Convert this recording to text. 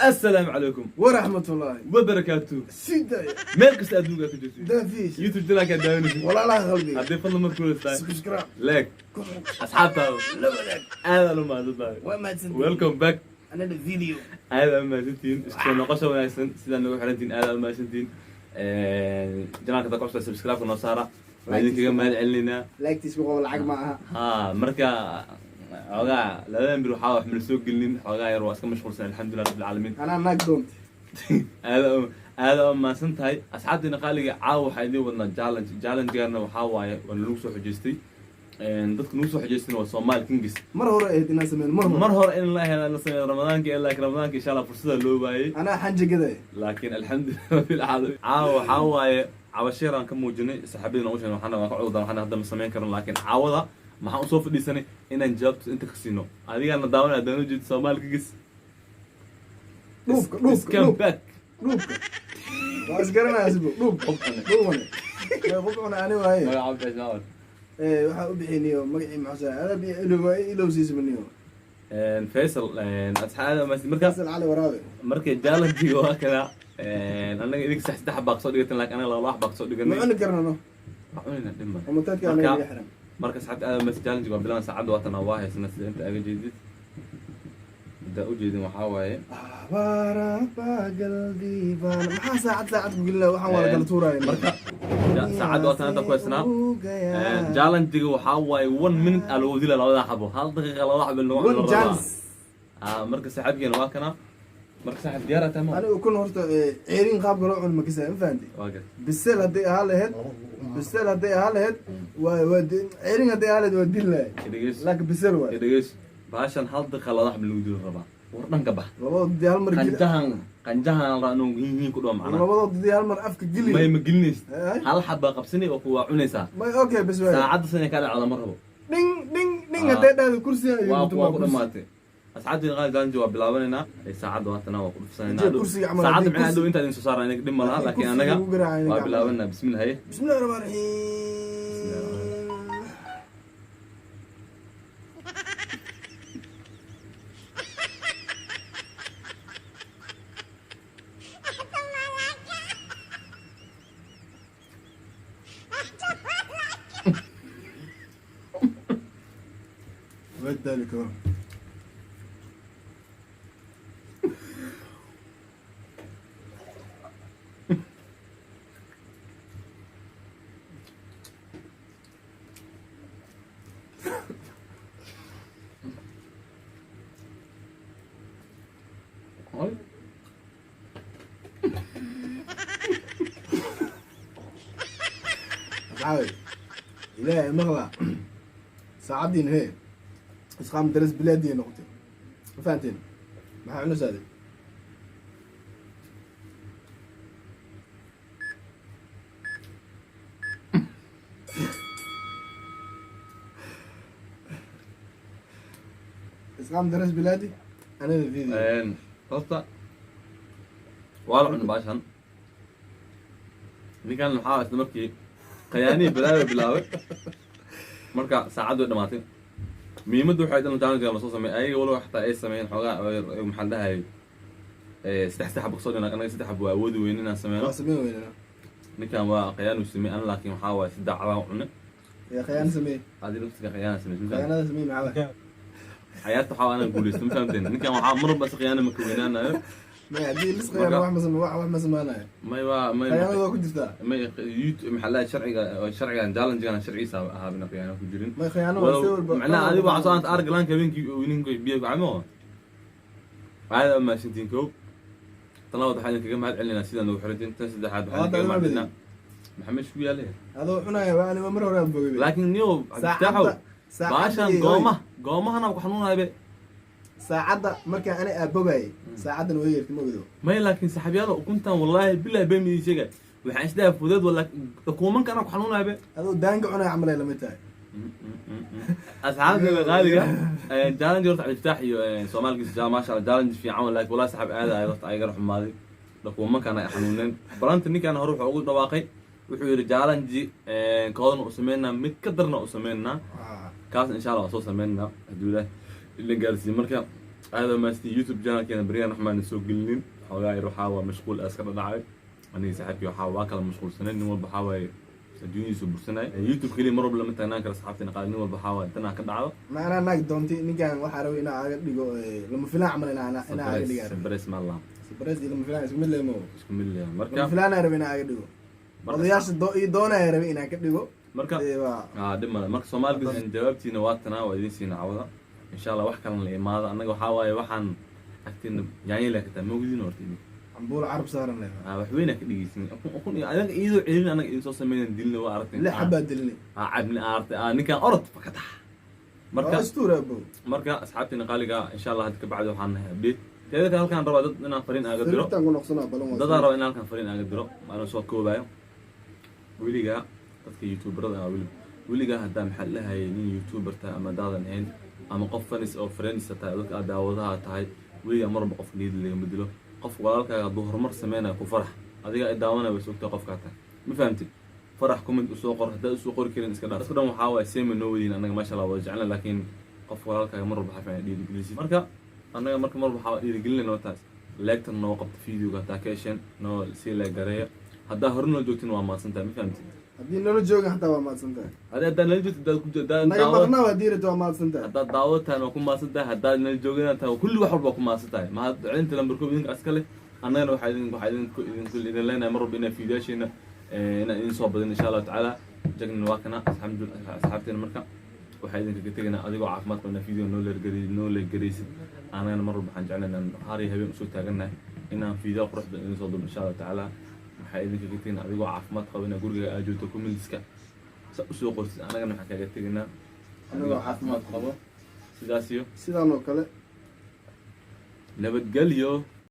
السلام عليكم ورحمة الله وبركاته. سيدة مالك استاذنوك كجسي ده فيش يوتيوب تلاقي داوني ولا لا قلبي هدي فضل مركول استاذ سبسكرايب ليك اصحاب تاو لا بدك انا لما هذا وما تسنتين ويلكم باك أنا الفيديو هذا ما سنتين اسكو نقاشة وناسن سيدا نقول حرنتين هذا ما سنتين جماعة كذا قصة سبسكرايب ونصارى وعندك كمان علينا لايك تسبقوا العقد معها مركا xogaa labadan bir waxa wax meel soo gelin xogaa yar waa iska mashquulsan alxamdulillah rabbil alamin أنا ناك دونت aada ma san tahay asxaabtina qaaliga caaw waxa idin wadna challenge-gaana waxa waaye waa lagu soo xajeestay dadku lagu soo xajeestina waa Soomaali Kings مرة إهدنا سمين mar hore in la helo sameeyo ramadaanka ilaa ramadaanka insha Allah fursada loo waayay أنا حنجة كده laakiin alxamdulillah rabbil alamin caaw waxa waaye cabashiran ka muujinay saxaabadina oo sheegay waxana waa ka cudurdan waxana hadda ma sameyn karin laakiin caawada maxaan soo fadhiisanay inaan jawaabto inta ka siino adigana daawan aad u jeed Soomaali Kings روب back وأسكرنا أسبوع روب أنا أنا وهاي ما عم تجاوب waxaa u bixinay magacii maxsan ana bi ilo siismaniyo فيصل asxaabada markaas cali waraabe markay challenge-ga waa kala anaga idinka saddex baq soo dhigatan laakiin anaga laba baq soo dhiganay ma cuni karnano waxuna dhima ummadka anaga yaxram marka saxaabada mas challenge-ga waa bilan saacad waatan waa haysana sida inta aga jeedid da u jeedin waxa waaye baraba qalbi baan maxaa saacad ku gilaa waxaan wada kala tuurayna marka saacad waatan inta ku haysana challenge-ga waxa waaye 1 minute aa lagu dilaa labada xabo hal daqiiqo labada xabo lagu one chance marka saxaabkeena waa kana marka saxaab diyaar ah tamaam anigu kun horta ceerin qaab galo cun ma kasay fahanti waaga bisel haday ahaa lahayd waa ceerin haday ahaa lahayd waa dilay laakiin bisel waa idegeys baashan hal daqiiqo labada xabo lagu dilo rabaa war dhanka bax labada hal mar qanjahan raano hiin ku dhoo macna labada hal mar afka gili ma gilneys hal xaba qabsani oo kuwa cunaysa ma okay bas waa saacad sanay kala cala mar rabo ding haday dhaado kursiga iyo waa ku dhamaatay asxaabtii qaal gaanjo waa bilaabanayna ay saacad waatana waa ku dhufsanayna saacad macna dhow inta idin soo saarayna dhib ma laha laakiin anaga waa bilaabanayna bismillaah bismillahir rahmaanir rahiim وذلك عاود إلهي مغلى ساعدين هي اسقام درس بلادي نقطة فهمتين ما عندنا سادة اسقام درس بلادي أنا الفيديو قصة والله عن باشان دي كان المحاولة مركي قياني بلاوي مركا ساعدوا دماتين ميمدو waxay dan taanka la soo sameeyay ayaga walaal xataa ay sameeyeen xogaa ay maxallahay saddex boqsad anaga saddex buu awoodi weyn inaan sameeyno ninkan waa qiyaan u sameeyay an laakiin waxa waa saddex calaam cunne ya qiyaan sameey hadii naftiga qiyaan sameeyay qiyaan sameey macala xayaata waxa ana guuleystay fahamteen ninkan waxa mar bas qiyaan ma ku weynaanayo ما هذه لسه قيانة واحد ما سمعناها ما قيانة waa ku jirtaa ما يوتيوب محلات شرعيا challenge-gana sharciisa ahaabina qiyaan ku jirin ما قيانة waa macnaha adigu waxa soo arag laan kabeenkii wininka biyo gacmo هذا ما شنتين كوب طلعوا حاجه كده ما علينا سيده لو حرجين تسدحات حاجه ما عندنا محمد شو يا ليه هذا حنا انا مره ورا بوي لكن نيو افتحوا باشان قومه انا وحنونها به ساعده marka ana aabogay saacadan way yeertay ma wado ما لكن saxaabiyada ukuntan wallahi billahi beemi sheegay waxaan isdaa fudeed wala kuuman kana ku xanuunaa be adoo daanga cunay amalay lama tahay asxaabta qaaliga challenge horta iftaax iyo Soomaaliga jaamac shala challenge fiican walaak wala saxab aada ay horta ay gar xumaaday kuuman kana xanuuneen balanta ninkan hore wuxuu ugu dhawaaqay wuxuu yiri challenge koodna u sameeyna mid ka darna u sameeyna kaas insha Allah soo sameeyna haduu ilaahay ila gaarsiin marka هذا ما استي يوتيوب channel كنا بريان رحمن نسوق قلنين حوالي يروح هوا مشغول أسكر دعاء أنا سحبي وحاول كلا مشغول سنين نمر بحاول الدنيا سوبر سنة يوتيوب كلي مرة بلا متى ناكر أصحابتنا قال نمر بحاول تنا كدعوة ما أنا ناك دونتي نيجان وحروي أنا عقد ديجو لما فلان عمل أنا عقد ديجار سبريس مع الله سبريس لما فلان اسم الله مو اسم الله مركب لما فلان عربي أنا عقد ديجو رضياش دونا عربي أنا عقد ديجو مركب دم مركب سومال بس إن جوابتي نواتنا وإذا سينا عوضة إن شاء الله وحكي لنا الإمارة أنا جو حاول وحن أكتن يعني لك تموجودين ورتيني عمبول عرب صارنا وحوينك دقيقتين أكون أنا إيدو عيلين أنا إنسان من دلني وأرتني لا حبة دلني عبني أرت نكان أرد فكتح مركا أسطورة أبو مركا أصحابتي نقالي إن شاء الله هتك بعد وحنا بديت كذا هل كان ربع ضد إن فرين أقدره ضد ربع إن كان فرين أقدره أنا صوت كوبايو ويلي جا تذكر يوتيوبر ده ويلي جا هدا محلها يني يوتيوبر تا أما دادن هين أما قفنس أو فريندز تا ذلك أداوضها تاي ويلي مر بقف جديد اللي مدلو قف ولالك ظهر مر سمينا كفرح هذيك إداونا بس وقت قف كاتا ما فهمتي فرح كومنت وسوقر هدا سوقر كيرن اسكدا اسكدا محاول سيم نودين أنا ما شاء الله وجعلنا لكن قف ولالك مر بحفين دي إنجليزي مركا أنا مركا مر بحاول دي قلنا نوتاس لاكتر نو وقت فيديو كاتاكيشن نو سيلا جريء هدا هرنو جوتين وما سنتا ما فهمتي هدي نلو جوج حتى وما سنتا هذا هدا نلجوت دا ما يمرنا وديرة وما سنتا هدا دعوتها أنا وكم ما سنتا هدا نلجوجنا أنت وكل واحد بكم ما سنتا ما أنت لما بركوبين أسكله أنا لو حيدين كل إذا لنا مر بينا في داشنا إن صوب إن شاء الله تعالى جاكن واقنا الحمد لله أصحابتنا مركا وحيدين كتيرنا أديكوا عافمات من فيديو نولر جريس أنا مر بحنجعلنا هاري هبي مسوي تاجنا إن فيديو قرص إن صوب إن شاء الله تعالى وحيدين كتيرنا أديكوا عافمات قوينا جورجا أجوتكم من السكا سوق أنا كنا حكي كتيرنا أنا عافمات قوي سداسيو سيدانو كله لبت قليو